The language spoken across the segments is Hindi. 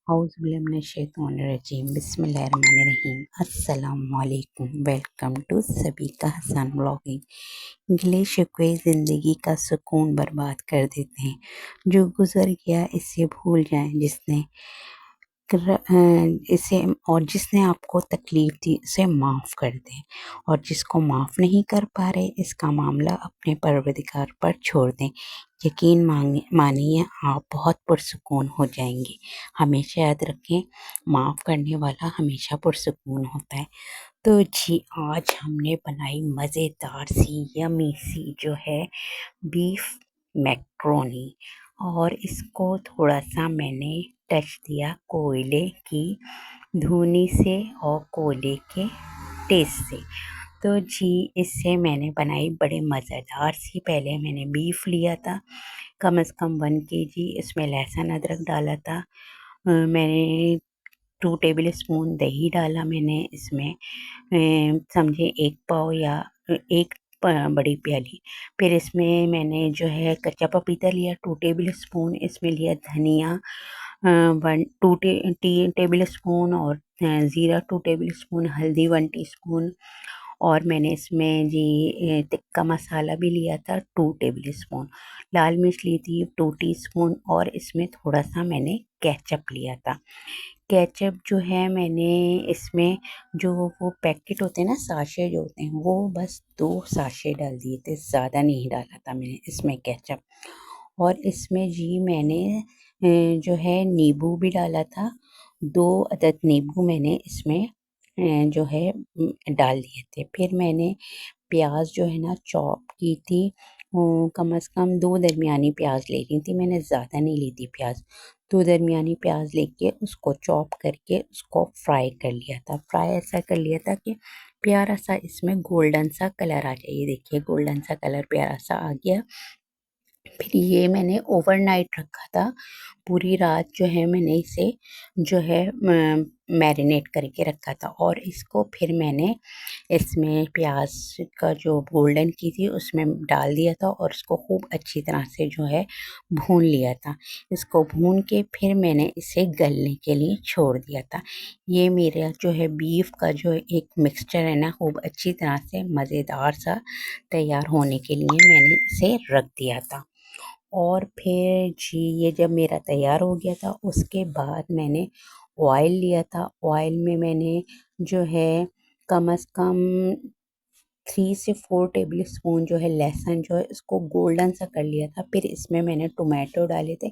औज़ुबिल्लाहिमिनश्शैतानिर्रजीम बिस्मिल्लाहिर्रहमानिर्रहीम अस्सलामुअलैकुम। वेलकम टू सभी का हसन ब्लॉगिंग। गिले शिकवे ज़िंदगी का सुकून बर्बाद कर देते हैं। जो गुज़र गया इसे भूल जाएं, इसे और जिसने आपको तकलीफ़ दी उसे माफ़ कर दें, और जिसको माफ़ नहीं कर पा रहे इसका मामला अपने परवरदिगार पर छोड़ दें। यकीन मानिए आप बहुत पुरसुकून हो जाएंगे। हमेशा याद रखें, माफ़ करने वाला हमेशा पुरसुकून होता है। तो जी, आज हमने बनाई मज़ेदार सी यमी सी जो है बीफ मैक्रोनी, और इसको थोड़ा सा मैंने टच दिया कोयले की धुनी से और कोयले के टेस्ट से। तो जी, इससे मैंने बनाई बड़े मज़ेदार सी। पहले मैंने बीफ लिया था कम से कम 1 kg, इसमें लहसुन अदरक डाला था। मैंने 2 टेबल स्पून दही डाला मैंने इसमें, समझे 1 पाव या एक बड़ी प्याली। फिर इसमें मैंने जो है कच्चा पपीता लिया 2 टेबल स्पून, इसमें लिया धनिया 2 टेबल स्पून, और ज़ीरा 2 टेबल स्पून, हल्दी 1 टीस्पून, और मैंने इसमें जी टिक्का मसाला भी लिया था 2 टेबल स्पून, लाल मिर्च ली थी 2 टीस्पून, और इसमें थोड़ा सा मैंने केचप लिया था। केचप जो है मैंने इसमें जो वो पैकेट होते हैं ना, साशे जो होते हैं, वो बस 2 साशे डाल दिए थे, ज़्यादा नहीं डाला था मैंने इसमें केचप। और इसमें जी मैंने जो है नींबू भी डाला था, 2 अदद नींबू मैंने इसमें जो है डाल दिए थे। फिर मैंने प्याज जो है ना चॉप की थी, कम से कम 2 दरमियानी प्याज ले ली थी मैंने, ज़्यादा नहीं ली थी प्याज। 2 दरमियानी प्याज लेके उसको चॉप करके उसको फ्राई कर लिया था। फ्राई ऐसा कर लिया था कि प्यारा सा इसमें गोल्डन सा कलर आ जाए। ये देखिए गोल्डन सा कलर प्यारा सा आ गया। फिर ये मैंने ओवरनाइट रखा था, पूरी रात जो है मैंने इसे जो है मैरिनेट करके रखा था। और इसको फिर मैंने इसमें प्याज का जो गोल्डन की थी उसमें डाल दिया था, और इसको खूब अच्छी तरह से जो है भून लिया था। इसको भून के फिर मैंने इसे गलने के लिए छोड़ दिया था। ये मेरा जो है बीफ का जो एक मिक्सचर है ना, खूब अच्छी तरह से मज़ेदार सा तैयार होने के लिए मैंने इसे रख दिया था। और फिर जी ये जब मेरा तैयार हो गया था उसके बाद मैंने ऑयल लिया था। ऑयल में मैंने जो है कम से कम 3 से 4 टेबल स्पून जो है लहसुन जो है इसको गोल्डन सा कर लिया था। फिर इसमें मैंने टोमेटो डाले थे।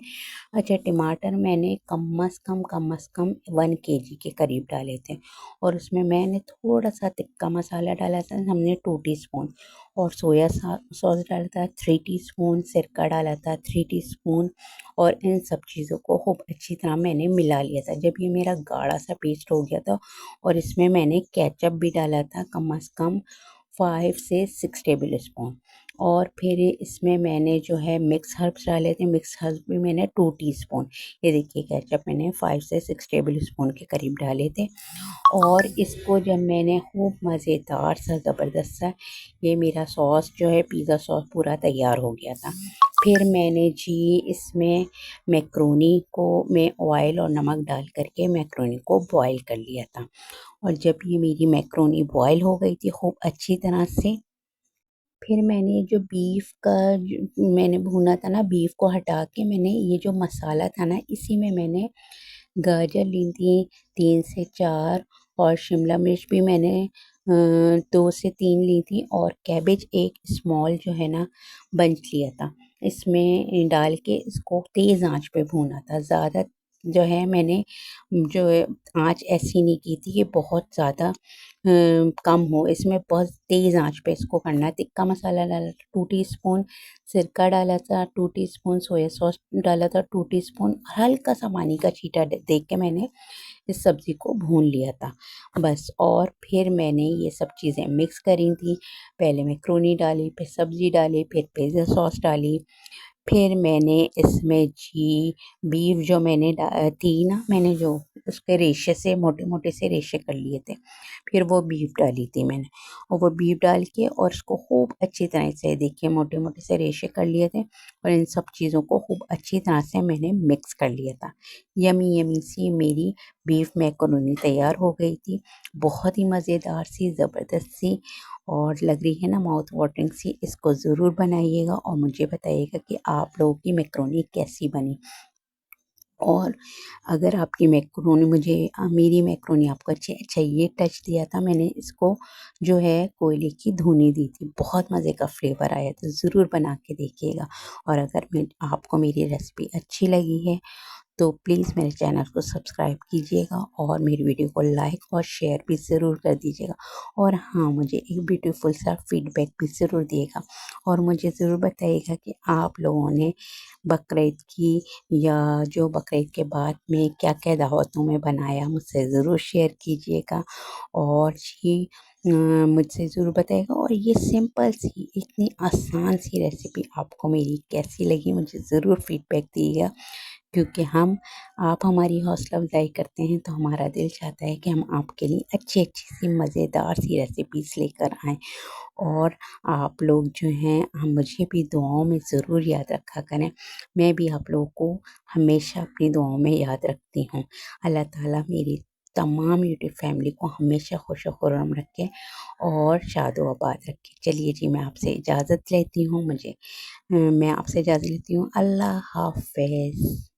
अच्छा, टमाटर मैंने कम से कम 1 kg के करीब डाले थे, और उसमें मैंने थोड़ा सा टिक्का मसाला डाला था हमने 2 टीस्पून, और सोया सॉस डाला था 3 टीस्पून, सिरका डाला था 3 टीस्पून, और इन सब चीज़ों को खूब अच्छी तरह मैंने मिला लिया था। जब ये मेरा गाढ़ा सा पेस्ट हो गया था, और इसमें मैंने केचप भी डाला था कम से कम 5 से 6 टेबल स्पून, और फिर इसमें मैंने जो है मिक्स हर्ब्स डाले थे। मिक्स हर्ब्स भी मैंने 2 टीस्पून। ये देखिए केचप मैंने 5 से 6 टेबल स्पून के करीब डाले थे। और इसको जब मैंने खूब मज़ेदार सा ज़बरदस्त सा, ये मेरा सॉस जो है पिज़्ज़ा सॉस पूरा तैयार हो गया था। फिर मैंने जी इसमें मैक्रोनी को मैं ऑयल और नमक डाल करके मैक्रोनी को बॉईल कर लिया था। और जब ये मेरी मैक्रोनी बॉईल हो गई थी खूब अच्छी तरह से, फिर मैंने जो बीफ का मैंने भूना था ना, बीफ को हटा के मैंने ये जो मसाला था ना, इसी में मैंने गाजर ली थी 3 से 4, और शिमला मिर्च भी मैंने 2 से 3 ली थी, और कैबेज एक स्मॉल जो है ना बंच लिया था। इसमें डाल के इसको तेज़ आंच पे भूना था। ज़्यादा जो है मैंने जो है आंच ऐसी नहीं की थी कि बहुत ज़्यादा कम हो, इसमें बहुत तेज़ आंच पे इसको करना है। टिक्का मसाला डाला था 2 टीस्पून, सिरका डाला था 2 टीस्पून, सोया सॉस डाला था 2 टीस्पून, हल्का सा पानी का छींटा दे के मैंने इस सब्ज़ी को भून लिया था बस। और फिर मैंने ये सब चीज़ें मिक्स करी थी। पहले मैक्रोनी डाली, फिर सब्ज़ी डाली, फिर पिज़्ज़ा सॉस डाली। फिर मैंने इसमें जी बीफ जो मैंने थी ना, मैंने जो उसके रेशे से मोटे मोटे से रेशे कर लिए थे। फिर वो बीफ डाली थी मैंने, और वो बीफ डाल के और उसको खूब अच्छी तरह से देखिए मोटे मोटे से रेशे कर लिए थे, और इन सब चीज़ों को खूब अच्छी तरह से मैंने मिक्स कर लिया था। यमी यमी सी मेरी बीफ मैकरोनी तैयार हो गई थी। बहुत ही मज़ेदार सी, ज़बरदस्त सी, और लग रही है ना माउथ वाटरिंग सी। इसको ज़रूर बनाइएगा और मुझे बताइएगा कि आप लोगों की मैकरोनी कैसी बनी। और अगर आपकी मैक्रोनी मेरी मैक्रोनी आपको चाहिए टच दिया था, मैंने इसको जो है कोयले की धुनी दी थी। बहुत मज़े का फ्लेवर आया, तो ज़रूर बना के देखिएगा। और अगर मैं आपको मेरी रेसिपी अच्छी लगी है तो प्लीज़ मेरे चैनल को सब्सक्राइब कीजिएगा और मेरी वीडियो को लाइक और शेयर भी ज़रूर कर दीजिएगा। और हाँ, मुझे एक ब्यूटीफुल सा फीडबैक भी ज़रूर दिएगा, और मुझे ज़रूर बताइएगा कि आप लोगों ने बकरीद की या जो बकरीद के बाद में क्या-क्या दावतों में बनाया, मुझसे ज़रूर शेयर कीजिएगा। और जी मुझसे ज़रूर बताइएगा, और ये सिंपल सी इतनी आसान सी रेसिपी आपको मेरी कैसी लगी, मुझे ज़रूर फीडबैक दीजिएगा। क्योंकि आप हमारी हौसला अफ़ज़ाई करते हैं तो हमारा दिल चाहता है कि हम आपके लिए अच्छी-अच्छी सी मज़ेदार सी रेसिपीज़ लेकर आएँ। और आप लोग जो हैं मुझे भी दुआओं में ज़रूर याद रखा करें। मैं भी आप लोगों को हमेशा अपनी दुआओं में याद रखती हूँ। अल्लाह ताला मेरी तमाम यूट्यूब फैमिली को हमेशा खुश और खुर्रम रखे और शादो-आबाद रखे। चलिए जी, मैं आपसे इजाज़त लेती हूँ। मैं आपसे इजाज़त लेती हूँ। अल्लाह हाफ़िज़।